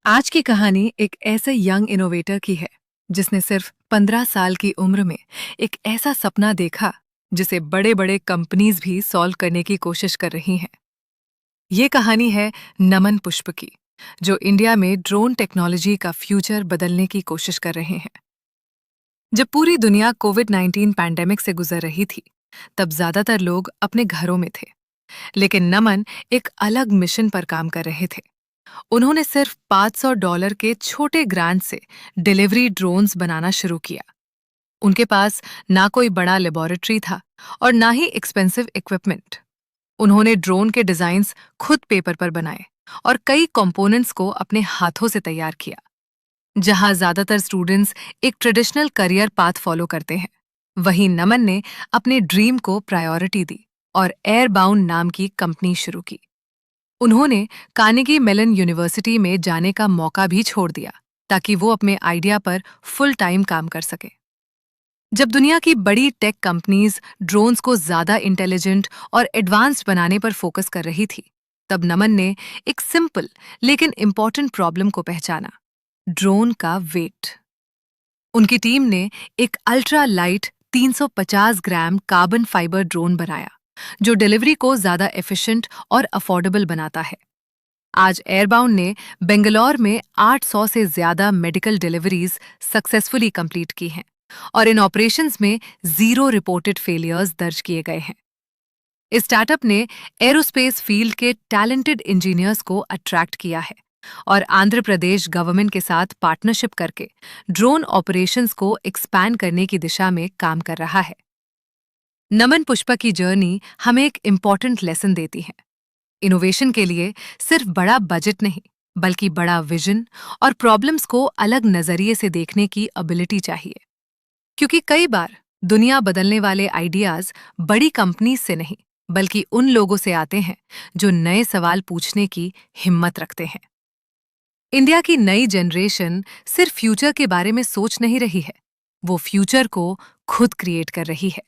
आज की कहानी एक ऐसे यंग इनोवेटर की है जिसने सिर्फ 15 साल की उम्र में एक ऐसा सपना देखा जिसे बड़े बड़े कंपनीज भी सॉल्व करने की कोशिश कर रही हैं। ये कहानी है नमन पुष्प की, जो इंडिया में ड्रोन टेक्नोलॉजी का फ्यूचर बदलने की कोशिश कर रहे हैं। जब पूरी दुनिया कोविड-19 पैंडेमिक से गुजर रही थी, तब ज्यादातर लोग अपने घरों में थे, लेकिन नमन एक अलग मिशन पर काम कर रहे थे। उन्होंने सिर्फ $500 के छोटे ग्रांट से डिलीवरी ड्रोन्स बनाना शुरू किया। उनके पास ना कोई बड़ा लेबोरेटरी था और ना ही एक्सपेंसिव इक्विपमेंट। उन्होंने ड्रोन के डिजाइन्स खुद पेपर पर बनाए और कई कंपोनेंट्स को अपने हाथों से तैयार किया। जहां ज्यादातर स्टूडेंट्स एक ट्रेडिशनल करियर पाथ फॉलो करते हैं, वहीं नमन ने अपने ड्रीम को प्रायोरिटी दी और एयरबाउंड नाम की कंपनी शुरू की। उन्होंने कार्नेगी मेलन यूनिवर्सिटी में जाने का मौका भी छोड़ दिया ताकि वो अपने आइडिया पर फुल टाइम काम कर सके। जब दुनिया की बड़ी टेक कंपनीज ड्रोन्स को ज्यादा इंटेलिजेंट और एडवांस्ड बनाने पर फोकस कर रही थी, तब नमन ने एक सिंपल लेकिन इंपॉर्टेंट प्रॉब्लम को पहचाना: ड्रोन का वेट। उनकी टीम ने एक ultra light 350 gram carbon fibre drone बनाया, जो डिलीवरी को ज्यादा एफिशिएंट और अफोर्डेबल बनाता है। आज एयरबाउंड ने बेंगलौर में 800 से ज्यादा मेडिकल डिलीवरीज सक्सेसफुली कंप्लीट की हैं और इन ऑपरेशंस में 0 रिपोर्टेड फेलियर्स दर्ज किए गए हैं। इस स्टार्टअप ने एरोस्पेस फील्ड के टैलेंटेड इंजीनियर्स को अट्रैक्ट किया है और आंध्र प्रदेश गवर्नमेंट के साथ पार्टनरशिप करके ड्रोन ऑपरेशंस को एक्सपैंड करने की दिशा में काम कर रहा है। नमन पुष्पा की जर्नी हमें एक इम्पॉर्टेंट लेसन देती है। इनोवेशन के लिए सिर्फ बड़ा बजट नहीं, बल्कि बड़ा विजन और प्रॉब्लम्स को अलग नजरिए से देखने की एबिलिटी चाहिए। क्योंकि कई बार दुनिया बदलने वाले आइडियाज बड़ी कंपनीज से नहीं, बल्कि उन लोगों से आते हैं जो नए सवाल पूछने की हिम्मत रखते हैं। इंडिया की नई जनरेशन सिर्फ फ्यूचर के बारे में सोच नहीं रही है, वो फ्यूचर को खुद क्रिएट कर रही है।